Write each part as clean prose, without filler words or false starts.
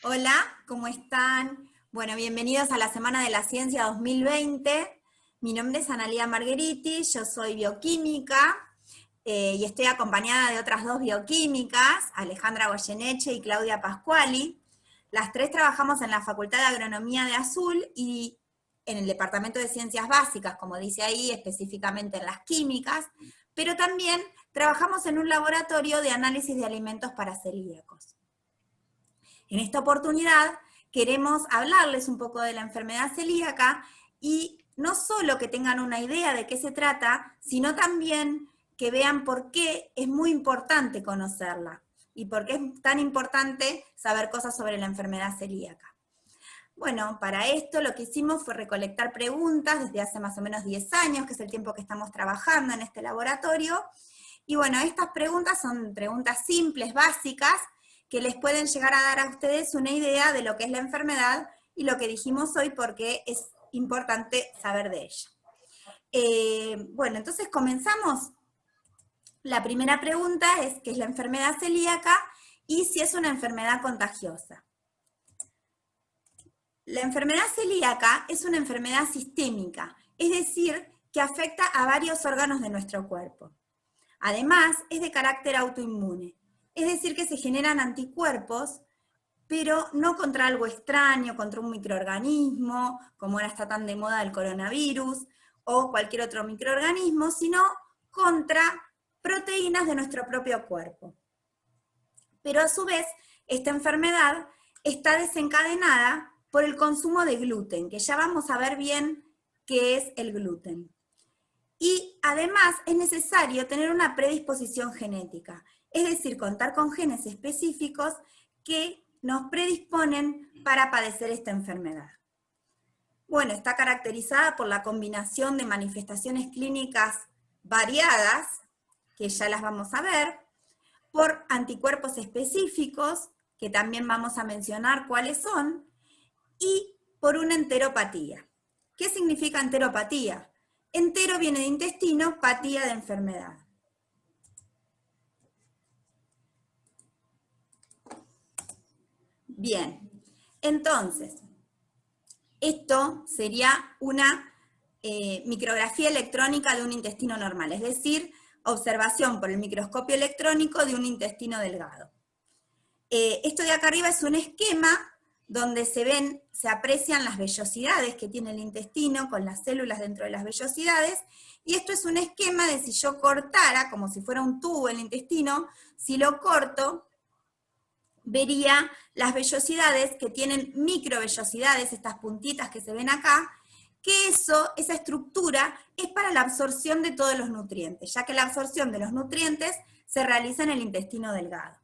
Hola, ¿cómo están? Bueno, bienvenidos a la Semana de la Ciencia 2020. Mi nombre es Analía Margheriti, yo soy bioquímica y estoy acompañada de otras dos bioquímicas, Alejandra Goyeneche y Claudia Pascuali. Las tres trabajamos en la Facultad de Agronomía de Azul y en el Departamento de Ciencias Básicas, como dice ahí, específicamente en las químicas, pero también trabajamos en un laboratorio de análisis de alimentos para celíacos. En esta oportunidad queremos hablarles un poco de la enfermedad celíaca y no solo que tengan una idea de qué se trata, sino también que vean por qué es muy importante conocerla y por qué es tan importante saber cosas sobre la enfermedad celíaca. Bueno, para esto lo que hicimos fue recolectar preguntas desde hace más o menos 10 años, que es el tiempo que estamos trabajando en este laboratorio. Y bueno, estas preguntas son preguntas simples, básicas, que les pueden llegar a dar a ustedes una idea de lo que es la enfermedad y lo que dijimos hoy, porque es importante saber de ella. Bueno, entonces comenzamos. La primera pregunta es ¿qué es la enfermedad celíaca? Y si es una enfermedad contagiosa. La enfermedad celíaca es una enfermedad sistémica, es decir, que afecta a varios órganos de nuestro cuerpo. Además, es de carácter autoinmune, es decir, que se generan anticuerpos, pero no contra algo extraño, contra un microorganismo, como ahora está tan de moda el coronavirus, o cualquier otro microorganismo, sino contra proteínas de nuestro propio cuerpo. Pero a su vez, esta enfermedad está desencadenada por el consumo de gluten, que ya vamos a ver bien qué es el gluten. Y además es necesario tener una predisposición genética, es decir, contar con genes específicos que nos predisponen para padecer esta enfermedad. Bueno, está caracterizada por la combinación de manifestaciones clínicas variadas, que ya las vamos a ver, por anticuerpos específicos, que también vamos a mencionar cuáles son, y por una enteropatía. ¿Qué significa enteropatía? Entero viene de intestino, patía de enfermedad. Bien, entonces, esto sería una micrografía electrónica de un intestino normal, es decir, observación por el microscopio electrónico de un intestino delgado. Esto de acá arriba es un esquema donde se aprecian las vellosidades que tiene el intestino con las células dentro de las vellosidades, y esto es un esquema de si yo cortara, como si fuera un tubo el intestino, si lo corto, vería las vellosidades que tienen microvellosidades, estas puntitas que se ven acá, que esa estructura es para la absorción de todos los nutrientes, ya que la absorción de los nutrientes se realiza en el intestino delgado.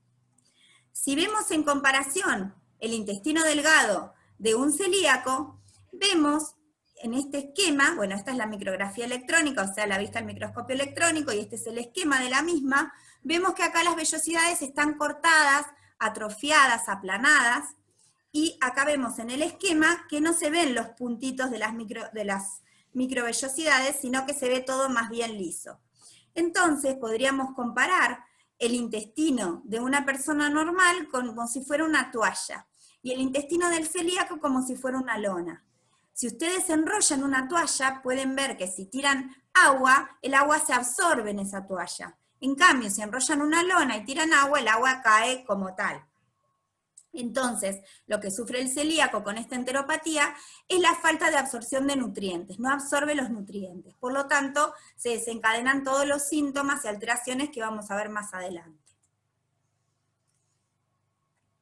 Si vemos en comparación el intestino delgado de un celíaco, vemos en este esquema, bueno, esta es la micrografía electrónica, o sea, la vista al microscopio electrónico, y este es el esquema de la misma, vemos que acá las vellosidades están cortadas, atrofiadas, aplanadas, y acá vemos en el esquema que no se ven los puntitos de las microvellosidades, sino que se ve todo más bien liso. Entonces podríamos comparar el intestino de una persona normal como si fuera una toalla, y el intestino del celíaco como si fuera una lona. Si ustedes enrollan una toalla, pueden ver que si tiran agua, el agua se absorbe en esa toalla. En cambio, si enrollan una lona y tiran agua, el agua cae como tal. Entonces, lo que sufre el celíaco con esta enteropatía es la falta de absorción de nutrientes, no absorbe los nutrientes. Por lo tanto, se desencadenan todos los síntomas y alteraciones que vamos a ver más adelante.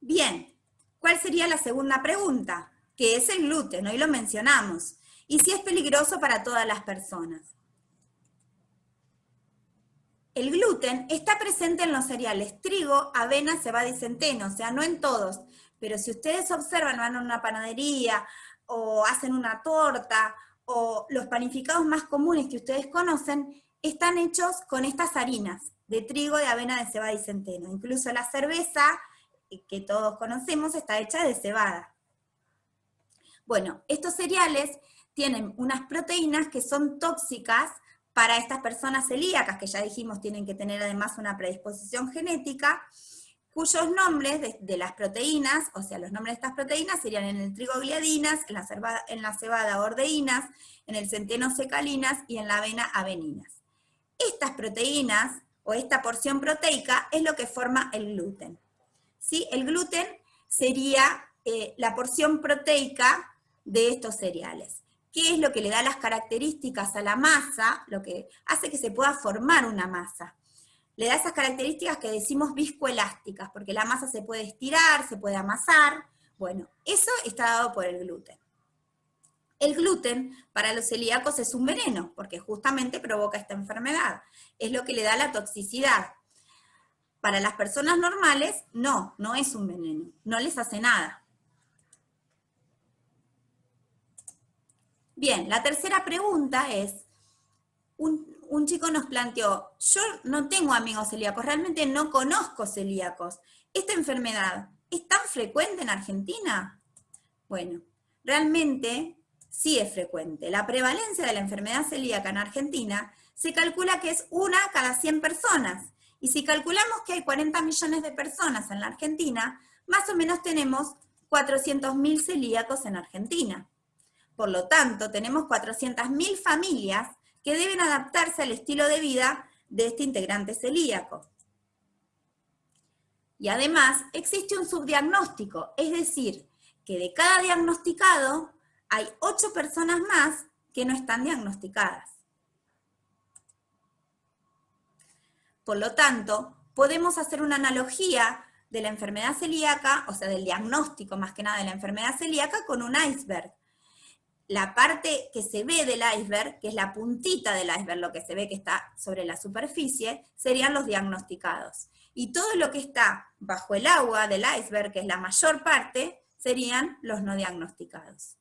Bien, ¿cuál sería la segunda pregunta? ¿Qué es el gluten? Hoy lo mencionamos. ¿Y si es peligroso para todas las personas? El gluten está presente en los cereales trigo, avena, cebada y centeno, o sea, no en todos, pero si ustedes observan, van a una panadería o hacen una torta, o los panificados más comunes que ustedes conocen, están hechos con estas harinas de trigo, de avena, de cebada y centeno. Incluso la cerveza, que todos conocemos, está hecha de cebada. Bueno, estos cereales tienen unas proteínas que son tóxicas para estas personas celíacas, que ya dijimos tienen que tener además una predisposición genética, cuyos nombres de las proteínas, o sea, los nombres de estas proteínas serían en el trigo gliadinas, en la cebada ordeínas, en el centeno secalinas y en la avena aveninas. Estas proteínas, o esta porción proteica, es lo que forma el gluten. ¿Sí? El gluten sería la porción proteica de estos cereales. ¿Qué es lo que le da las características a la masa? Lo que hace que se pueda formar una masa. Le da esas características que decimos viscoelásticas, porque la masa se puede estirar, se puede amasar. Bueno, eso está dado por el gluten. El gluten para los celíacos es un veneno, porque justamente provoca esta enfermedad. Es lo que le da la toxicidad. Para las personas normales, no es un veneno, no les hace nada. Bien, la tercera pregunta es, un chico nos planteó, yo no tengo amigos celíacos, realmente no conozco celíacos. ¿Esta enfermedad es tan frecuente en Argentina? Bueno, realmente sí es frecuente. La prevalencia de la enfermedad celíaca en Argentina se calcula que es 1 cada 100 personas. Y si calculamos que hay 40 millones de personas en la Argentina, más o menos tenemos 400.000 celíacos en Argentina. Por lo tanto, tenemos 400.000 familias que deben adaptarse al estilo de vida de este integrante celíaco. Y además, existe un subdiagnóstico, es decir, que de cada diagnosticado hay 8 personas más que no están diagnosticadas. Por lo tanto, podemos hacer una analogía de la enfermedad celíaca, o sea, del diagnóstico más que nada de la enfermedad celíaca, con un iceberg. La parte que se ve del iceberg, que es la puntita del iceberg, lo que se ve que está sobre la superficie, serían los diagnosticados. Y todo lo que está bajo el agua del iceberg, que es la mayor parte, serían los no diagnosticados.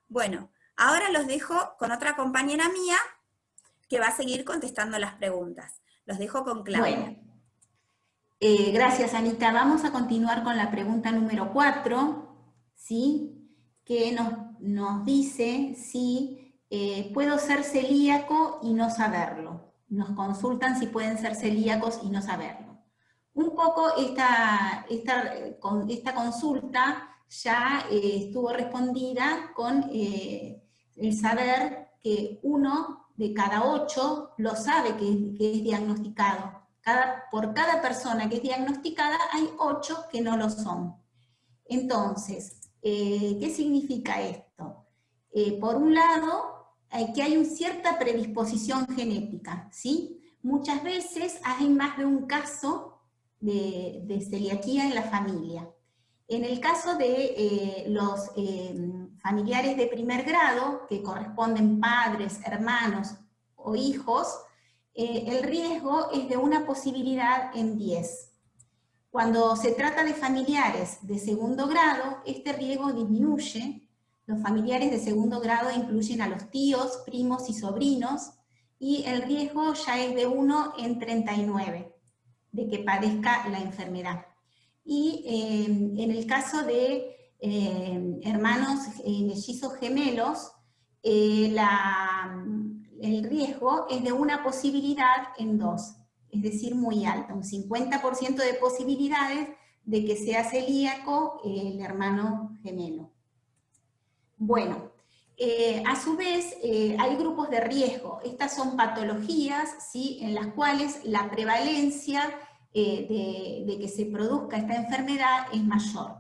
Bueno, ahora los dejo con otra compañera mía que va a seguir contestando las preguntas. Los dejo con Claudia. Bueno, gracias Anita. Vamos a continuar con la pregunta número 4, ¿sí? Que nos dice si puedo ser celíaco y no saberlo. Nos consultan si pueden ser celíacos y no saberlo. Un poco esta consulta ya estuvo respondida con el saber que 1 de cada 8 lo sabe que es diagnosticado. Por cada persona que es diagnosticada hay 8 que no lo son. Entonces, ¿qué significa esto? Por un lado, que hay una cierta predisposición genética, ¿sí? Muchas veces hay más de un caso de celiaquía en la familia. En el caso de los familiares de primer grado, que corresponden padres, hermanos o hijos, el riesgo es de una posibilidad en 10. Cuando se trata de familiares de segundo grado, este riesgo disminuye. Los familiares de segundo grado incluyen a los tíos, primos y sobrinos, y el riesgo ya es de 1 en 39 de que padezca la enfermedad. Y en el caso de hermanos mellizos gemelos, el riesgo es de una posibilidad en 2, es decir, muy alta, un 50% de posibilidades de que sea celíaco el hermano gemelo. Bueno, a su vez hay grupos de riesgo. Estas son patologías, ¿sí?, en las cuales la prevalencia de que se produzca esta enfermedad es mayor.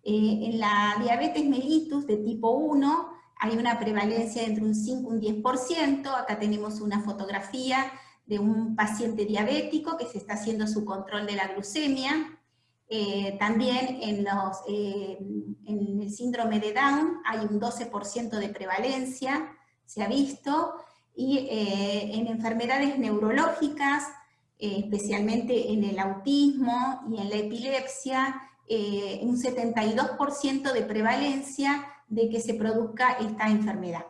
En la diabetes mellitus de tipo 1 hay una prevalencia entre un 5 y un 10%. Acá tenemos una fotografía de un paciente diabético que se está haciendo su control de la glucemia. También en el síndrome de Down hay un 12% de prevalencia, se ha visto, y en enfermedades neurológicas, especialmente en el autismo y en la epilepsia, un 72% de prevalencia de que se produzca esta enfermedad.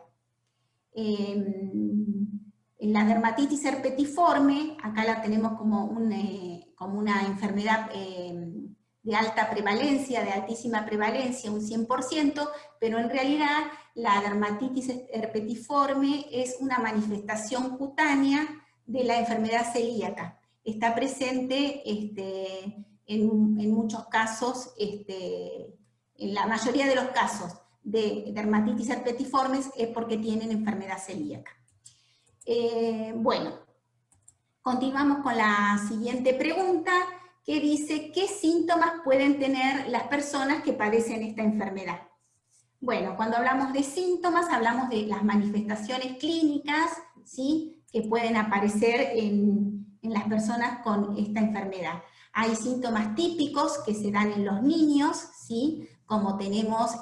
En la dermatitis herpetiforme, acá la tenemos como una enfermedad de alta prevalencia, de altísima prevalencia, un 100%, pero en realidad la dermatitis herpetiforme es una manifestación cutánea de la enfermedad celíaca. Está presente en muchos casos, en la mayoría de los casos de dermatitis herpetiformes es porque tienen enfermedad celíaca. Bueno, continuamos con la siguiente pregunta, que dice, ¿qué síntomas pueden tener las personas que padecen esta enfermedad? Bueno, cuando hablamos de síntomas, hablamos de las manifestaciones clínicas, ¿sí?, que pueden aparecer en las personas con esta enfermedad. Hay síntomas típicos que se dan en los niños, ¿sí?, como tenemos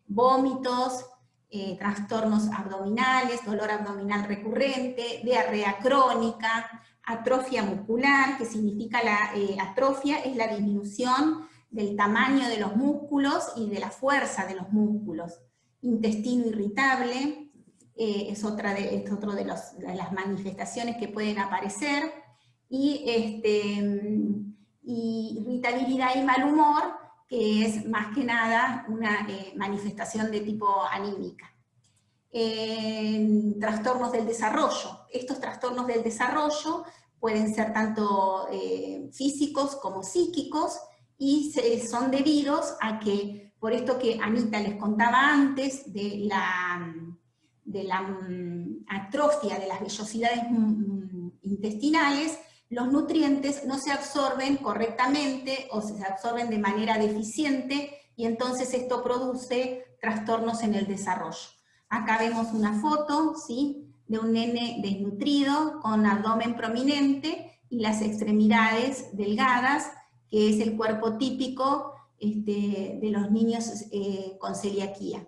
vómitos, trastornos abdominales, dolor abdominal recurrente, diarrea crónica, atrofia muscular, que significa la atrofia, es la disminución del tamaño de los músculos y de la fuerza de los músculos. Intestino irritable, es otro de las manifestaciones que pueden aparecer, y irritabilidad y mal humor, que es más que nada una manifestación de tipo anímica. Trastornos del desarrollo. Estos trastornos del desarrollo pueden ser tanto físicos como psíquicos, y son debidos a que, por esto que Anita les contaba antes, de la atrofia de las vellosidades intestinales, los nutrientes no se absorben correctamente o se absorben de manera deficiente, y entonces esto produce trastornos en el desarrollo. Acá vemos una foto, ¿sí?, de un nene desnutrido con abdomen prominente y las extremidades delgadas, que es el cuerpo típico de los niños con celiaquía.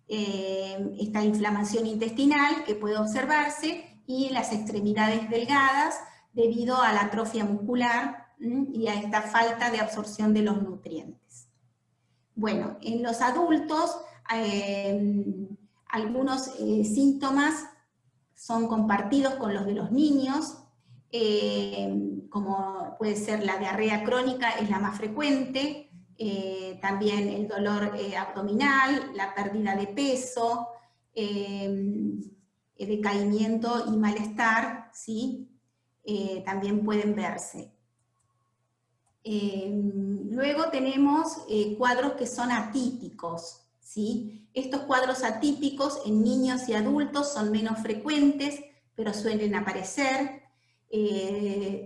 Esta inflamación intestinal que puede observarse, y las extremidades delgadas debido a la atrofia muscular y a esta falta de absorción de los nutrientes. Bueno, en los adultos algunos síntomas son compartidos con los de los niños, como puede ser la diarrea crónica, es la más frecuente, también el dolor abdominal, la pérdida de peso, decaimiento y malestar, ¿sí?, también pueden verse. Luego tenemos cuadros que son atípicos, ¿sí? Estos cuadros atípicos en niños y adultos son menos frecuentes, pero suelen aparecer.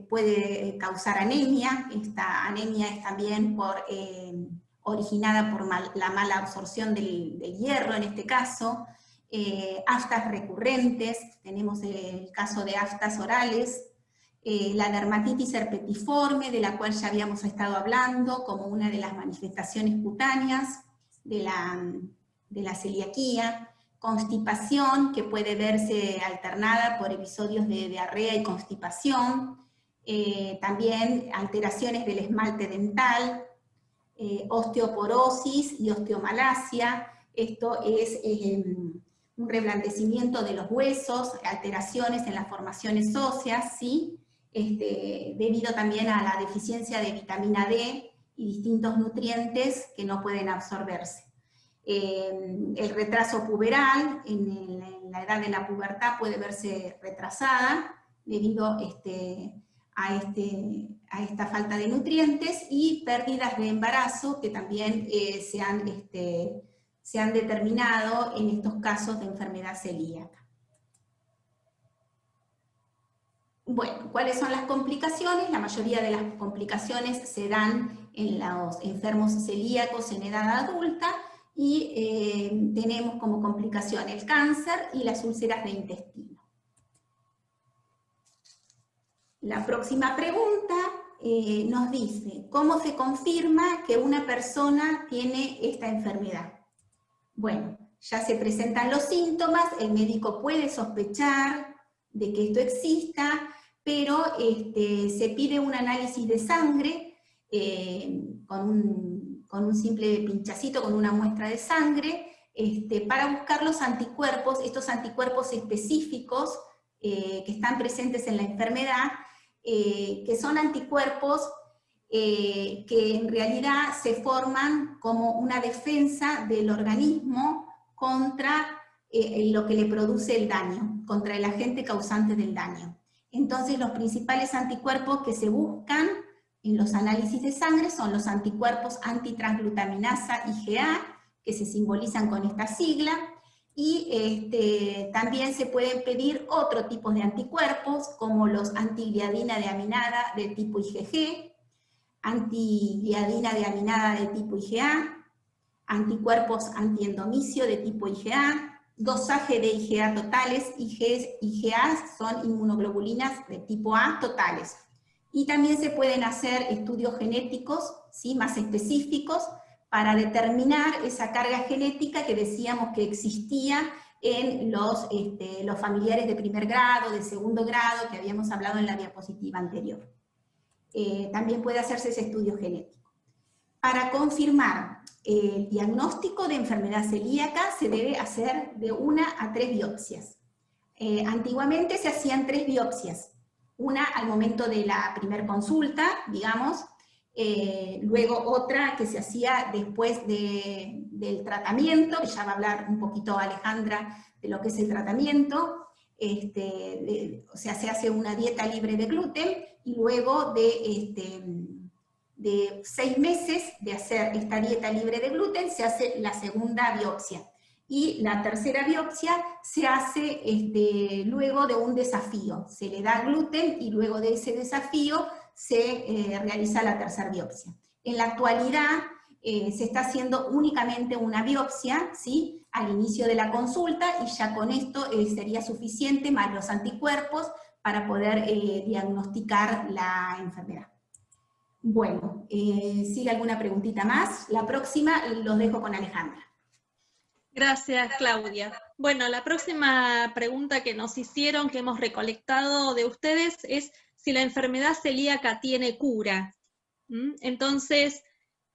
Puede causar anemia. Esta anemia es también originada por la mala absorción del hierro en este caso. Aftas recurrentes, tenemos el caso de aftas orales, la dermatitis herpetiforme, de la cual ya habíamos estado hablando, como una de las manifestaciones cutáneas de la celiaquía, constipación, que puede verse alternada por episodios de diarrea y constipación, también alteraciones del esmalte dental, osteoporosis y osteomalacia. Esto es un reblandecimiento de los huesos, alteraciones en las formaciones óseas, ¿sí?, debido también a la deficiencia de vitamina D y distintos nutrientes que no pueden absorberse. El retraso puberal, en la edad de la pubertad puede verse retrasada debido a esta falta de nutrientes, y pérdidas de embarazo que también se han determinado en estos casos de enfermedad celíaca. Bueno, ¿cuáles son las complicaciones? La mayoría de las complicaciones se dan en los enfermos celíacos en edad adulta, y tenemos como complicación el cáncer y las úlceras de intestino. La próxima pregunta nos dice, ¿cómo se confirma que una persona tiene esta enfermedad? Bueno, ya se presentan los síntomas, el médico puede sospechar de que esto exista, pero se pide un análisis de sangre con un simple pinchacito, con una muestra de sangre, para buscar los anticuerpos, estos anticuerpos específicos que están presentes en la enfermedad, que son anticuerpos que en realidad se forman como una defensa del organismo contra lo que le produce el daño, contra el agente causante del daño. Entonces los principales anticuerpos que se buscan en los análisis de sangre son los anticuerpos antitransglutaminasa IgA, que se simbolizan con esta sigla, y también se pueden pedir otro tipo de anticuerpos, como los antigliadina de aminada de tipo IgG, antigliadina de aminada de tipo IgA, anticuerpos antiendomicio de tipo IgA, dosaje de IgA totales. IgA son inmunoglobulinas de tipo A totales. Y también se pueden hacer estudios genéticos, ¿sí?, más específicos, para determinar esa carga genética que decíamos que existía en los familiares de primer grado, de segundo grado, que habíamos hablado en la diapositiva anterior. También puede hacerse ese estudio genético. Para confirmar el diagnóstico de enfermedad celíaca se debe hacer de 1 a 3 biopsias. Antiguamente se hacían 3 biopsias, una al momento de la primer consulta, digamos, luego otra que se hacía después del tratamiento, que ya va a hablar un poquito Alejandra de lo que es el tratamiento, o sea, se hace una dieta libre de gluten, y luego de 6 meses de hacer esta dieta libre de gluten se hace la segunda biopsia. Y la tercera biopsia se hace luego de un desafío. Se le da gluten y luego de ese desafío se realiza la tercera biopsia. En la actualidad se está haciendo únicamente una biopsia, ¿sí?, al inicio de la consulta, y ya con esto sería suficiente, más los anticuerpos, para poder diagnosticar la enfermedad. Bueno, ¿sigue alguna preguntita más? La próxima los dejo con Alejandra. Gracias, Claudia. Bueno, la próxima pregunta que nos hicieron, que hemos recolectado de ustedes, es si la enfermedad celíaca tiene cura. Entonces,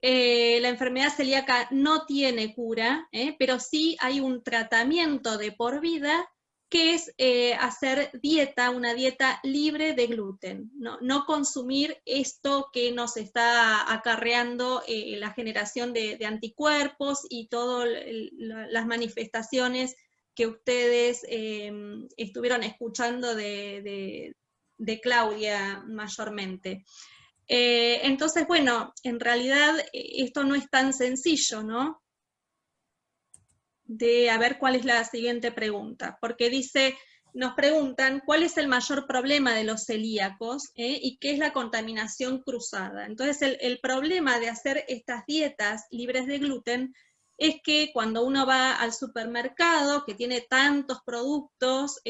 la enfermedad celíaca no tiene cura, pero sí hay un tratamiento de por vida, que es hacer dieta, una dieta libre de gluten, no consumir esto que nos está acarreando la generación de anticuerpos y todas las manifestaciones que ustedes estuvieron escuchando de Claudia mayormente. Entonces, bueno, en realidad esto no es tan sencillo, ¿no? A ver cuál es la siguiente pregunta, porque nos preguntan cuál es el mayor problema de los celíacos y qué es la contaminación cruzada. Entonces el problema de hacer estas dietas libres de gluten es que cuando uno va al supermercado, que tiene tantos productos,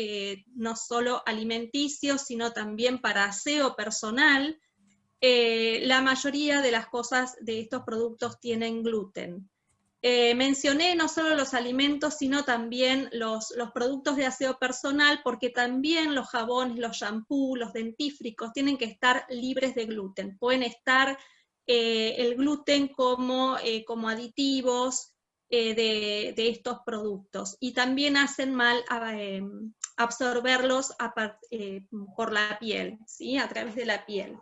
no solo alimenticios, sino también para aseo personal, la mayoría de las cosas de estos productos tienen gluten. Mencioné no solo los alimentos, sino también los productos de aseo personal, porque también los jabones, los shampoos, los dentífricos tienen que estar libres de gluten. Pueden estar el gluten como aditivos de estos productos, y también hacen mal absorberlos por la piel, ¿sí?, a través de la piel.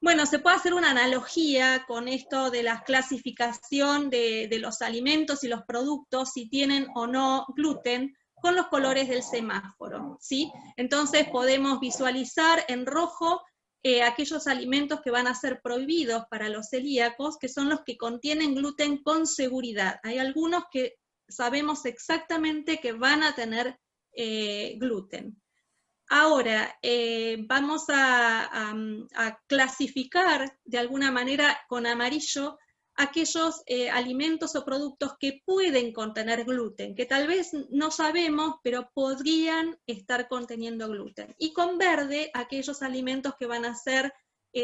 Bueno, se puede hacer una analogía con esto de la clasificación de los alimentos y los productos, si tienen o no gluten, con los colores del semáforo, ¿sí? Entonces podemos visualizar en rojo aquellos alimentos que van a ser prohibidos para los celíacos, que son los que contienen gluten con seguridad. Hay algunos que sabemos exactamente que van a tener gluten. Ahora, vamos a clasificar de alguna manera con amarillo aquellos alimentos o productos que pueden contener gluten, que tal vez no sabemos, pero podrían estar conteniendo gluten. Y con verde, aquellos alimentos que van a ser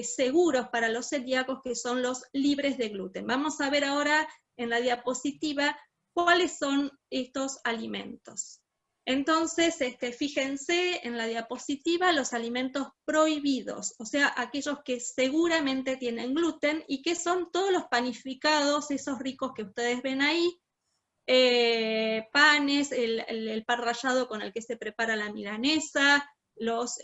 seguros para los celíacos, que son los libres de gluten. Vamos a ver ahora en la diapositiva cuáles son estos alimentos. Entonces, fíjense en la diapositiva los alimentos prohibidos, o sea, aquellos que seguramente tienen gluten, y que son todos los panificados, esos ricos que ustedes ven ahí, panes, el pan rallado con el que se prepara la milanesa, las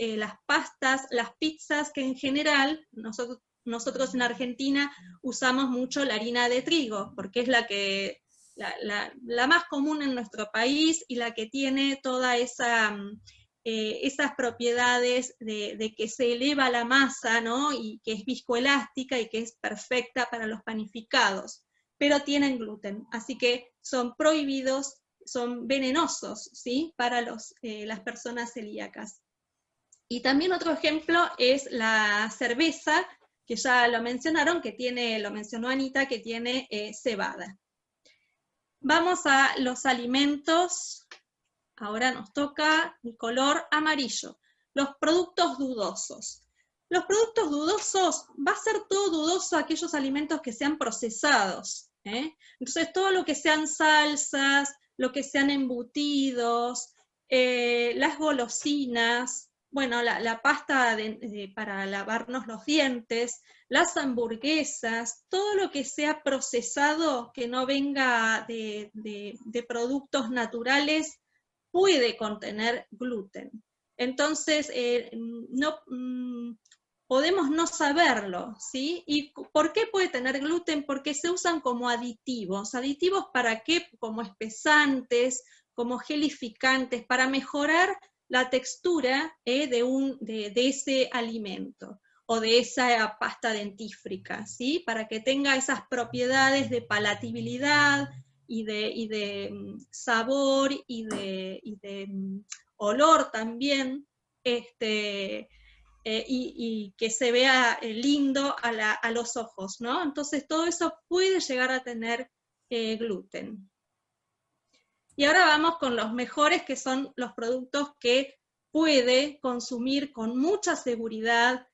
pastas, las pizzas, que en general nosotros en Argentina usamos mucho la harina de trigo, porque es la más común en nuestro país y la que tiene toda esa esas propiedades de que se eleva la masa, ¿no? Y que es viscoelástica y que es perfecta para los panificados, pero tienen gluten, así que son prohibidos, son venenosos, ¿sí? Para las personas celíacas. Y también otro ejemplo es la cerveza, que ya lo mencionaron, lo mencionó Anita, que tiene cebada. Vamos a los alimentos. Ahora nos toca el color amarillo. Los productos dudosos. Los productos dudosos, va a ser todo dudoso aquellos alimentos que sean procesados. Entonces, todo lo que sean salsas, lo que sean embutidos, las golosinas, bueno, la pasta para lavarnos los dientes, las hamburguesas, todo lo que sea procesado, que no venga de productos naturales, puede contener gluten. Entonces, podemos no saberlo, ¿sí? ¿Y por qué puede tener gluten? Porque se usan como aditivos. ¿Aditivos para qué? Como espesantes, como gelificantes, para mejorar la textura de ese alimento o de esa pasta dentífrica, ¿sí? Para que tenga esas propiedades de palatabilidad, y de sabor y de olor también, y que se vea lindo a los ojos, ¿no? Entonces todo eso puede llegar a tener gluten. Y ahora vamos con los mejores, que son los productos que puede consumir con mucha seguridad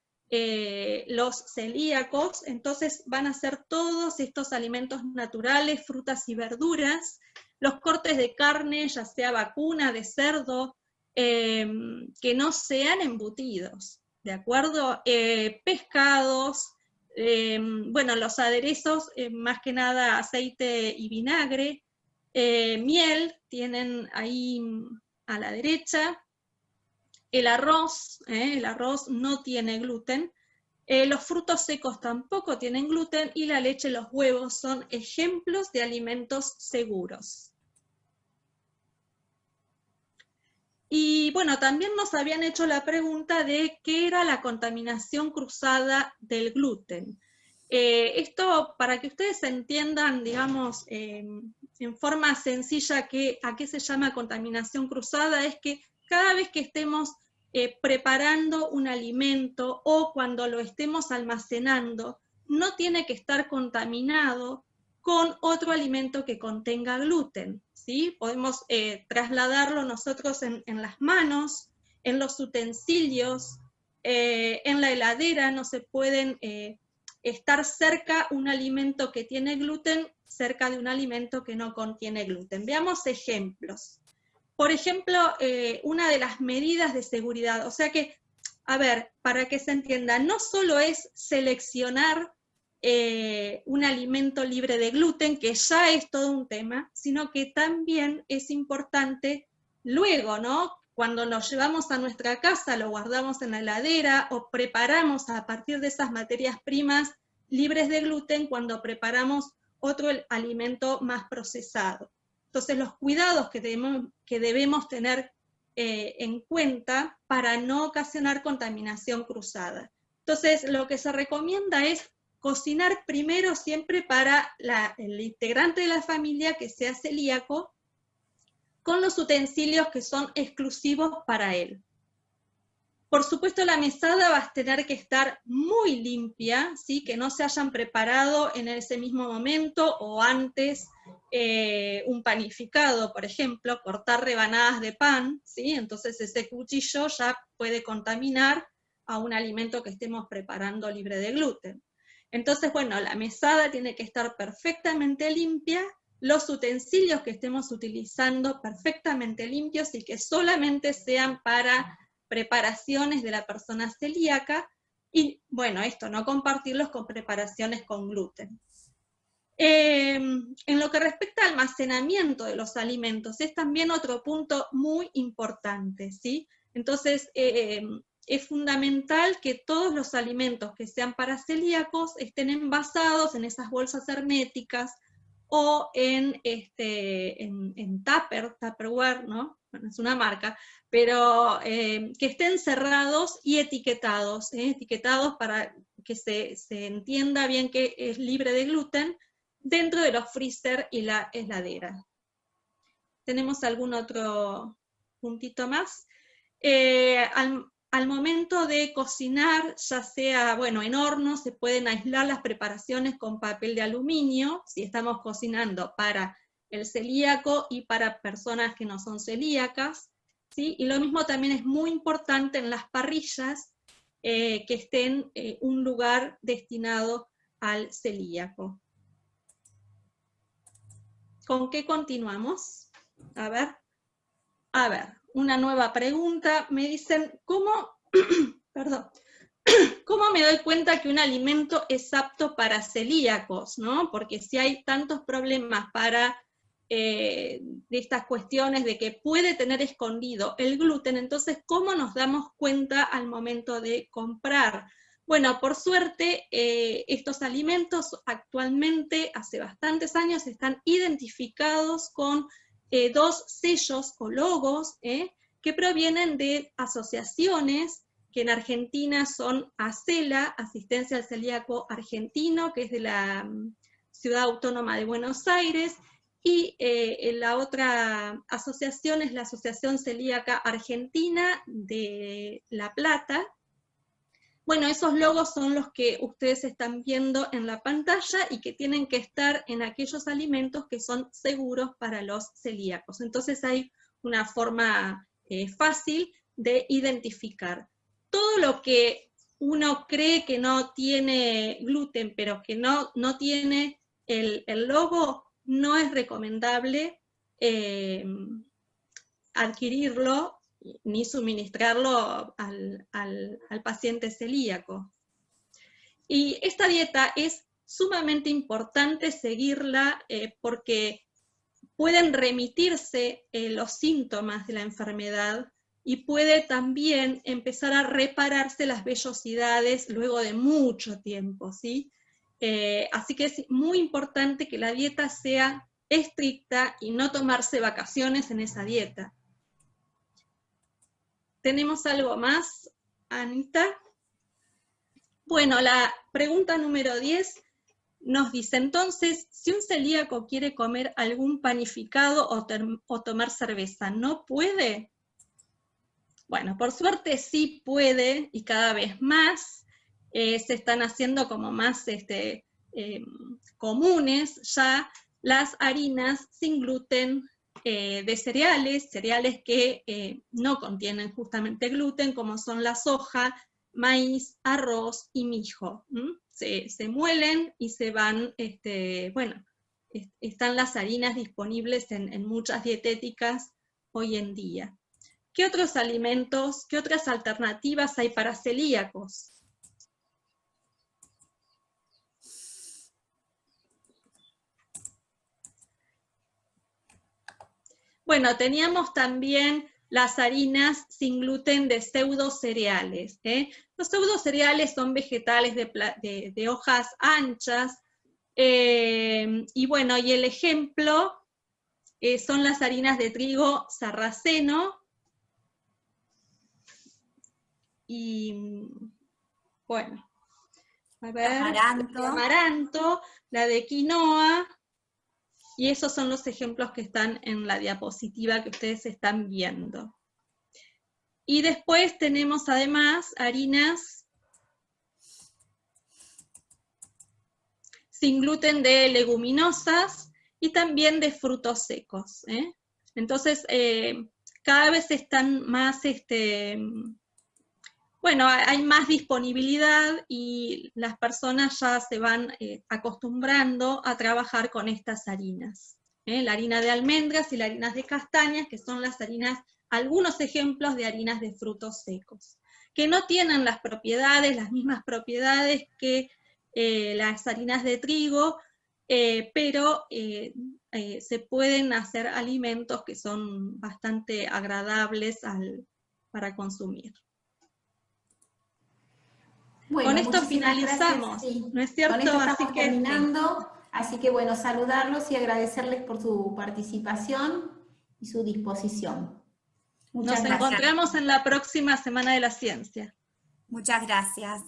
los celíacos. Entonces van a ser todos estos alimentos naturales, frutas y verduras, los cortes de carne, ya sea vacuna, de cerdo, que no sean embutidos, ¿de acuerdo? Pescados, bueno, los aderezos, más que nada aceite y vinagre, miel, tienen ahí a la derecha. El arroz no tiene gluten, los frutos secos tampoco tienen gluten, y la leche y los huevos son ejemplos de alimentos seguros. Y bueno, también nos habían hecho la pregunta de qué era la contaminación cruzada del gluten. Esto, para que ustedes entiendan, digamos, en forma sencilla a qué se llama contaminación cruzada, es que cada vez que estemos preparando un alimento o cuando lo estemos almacenando, no tiene que estar contaminado con otro alimento que contenga gluten, ¿sí? Podemos trasladarlo nosotros en las manos, en los utensilios, en la heladera. No se pueden estar cerca un alimento que tiene gluten cerca de un alimento que no contiene gluten. Veamos ejemplos. Por ejemplo, una de las medidas de seguridad, o sea que, a ver, para que se entienda, no solo es seleccionar un alimento libre de gluten, que ya es todo un tema, sino que también es importante luego, ¿no? Cuando lo llevamos a nuestra casa, lo guardamos en la heladera o preparamos a partir de esas materias primas libres de gluten cuando preparamos otro alimento más procesado. Entonces, los cuidados que debemos tener en cuenta para no ocasionar contaminación cruzada. Entonces, lo que se recomienda es cocinar primero siempre para el integrante de la familia que sea celíaco, con los utensilios que son exclusivos para él. Por supuesto, la mesada va a tener que estar muy limpia, ¿sí? Que no se hayan preparado en ese mismo momento o antes un panificado, por ejemplo, cortar rebanadas de pan, ¿sí? Entonces ese cuchillo ya puede contaminar a un alimento que estemos preparando libre de gluten. Entonces, bueno, la mesada tiene que estar perfectamente limpia, los utensilios que estemos utilizando perfectamente limpios y que solamente sean para preparaciones de la persona celíaca, y bueno, esto, no compartirlos con preparaciones con gluten. En lo que respecta al almacenamiento de los alimentos, es también otro punto muy importante, ¿sí? Entonces, es fundamental que todos los alimentos que sean para celíacos estén envasados en esas bolsas herméticas o en Tupperware, ¿no? bueno, es una marca, pero que estén cerrados y etiquetados, etiquetados para que se entienda bien que es libre de gluten, dentro de los freezer y la heladera. ¿Tenemos algún otro puntito más? Al momento de cocinar, ya sea, bueno, en horno, se pueden aislar las preparaciones con papel de aluminio, si estamos cocinando para el celíaco y para personas que no son celíacas, ¿sí? Y lo mismo también es muy importante en las parrillas, que estén en un lugar destinado al celíaco. ¿Con qué continuamos? A ver, una nueva pregunta. Me dicen, perdón, ¿cómo me doy cuenta que un alimento es apto para celíacos, ¿no? Porque si hay tantos problemas de estas cuestiones de que puede tener escondido el gluten, entonces, ¿cómo nos damos cuenta al momento de comprar? Bueno, por suerte, estos alimentos actualmente, hace bastantes años, están identificados con 2 sellos o logos que provienen de asociaciones que en Argentina son ACELA, Asistencia al Celíaco Argentino, que es de la Ciudad Autónoma de Buenos Aires, y la otra asociación es la Asociación Celíaca Argentina de La Plata. Bueno, esos logos son los que ustedes están viendo en la pantalla y que tienen que estar en aquellos alimentos que son seguros para los celíacos. Entonces hay una forma fácil de identificar. Todo lo que uno cree que no tiene gluten, pero que no tiene el logo, no es recomendable adquirirlo ni suministrarlo al paciente celíaco. Y esta dieta es sumamente importante seguirla porque pueden remitirse los síntomas de la enfermedad y puede también empezar a repararse las vellosidades luego de mucho tiempo, ¿sí? Así que es muy importante que la dieta sea estricta y no tomarse vacaciones en esa dieta. ¿Tenemos algo más, Anita? Bueno, la pregunta número 10 nos dice, entonces, si un celíaco quiere comer algún panificado o tomar cerveza, ¿no puede? Bueno, por suerte sí puede, y cada vez más se están haciendo como más comunes ya las harinas sin gluten, de cereales que no contienen justamente gluten, como son la soja, maíz, arroz y mijo. Se muelen y se van, bueno, están las harinas disponibles en muchas dietéticas hoy en día. ¿Qué otros alimentos, qué otras alternativas hay para celíacos? Bueno, teníamos también las harinas sin gluten de pseudocereales. Los pseudocereales son vegetales de hojas anchas, y bueno, y el ejemplo son las harinas de trigo sarraceno, y bueno, a ver, amaranto, la de quinoa, y esos son los ejemplos que están en la diapositiva que ustedes están viendo. Y después tenemos además harinas sin gluten de leguminosas y también de frutos secos. Entonces, cada vez están más, bueno, hay más disponibilidad y las personas ya se van acostumbrando a trabajar con estas harinas. La harina de almendras y las harinas de castañas, que son las harinas, algunos ejemplos de harinas de frutos secos, que no tienen las mismas propiedades que las harinas de trigo, pero se pueden hacer alimentos que son bastante agradables para consumir. Bueno, con esto finalizamos, sí. ¿no es cierto? Con esto estamos así que, terminando, así que bueno, saludarlos y agradecerles por su participación y su disposición. Muchas Nos gracias. encontramos en la próxima Semana de la Ciencia. Muchas gracias.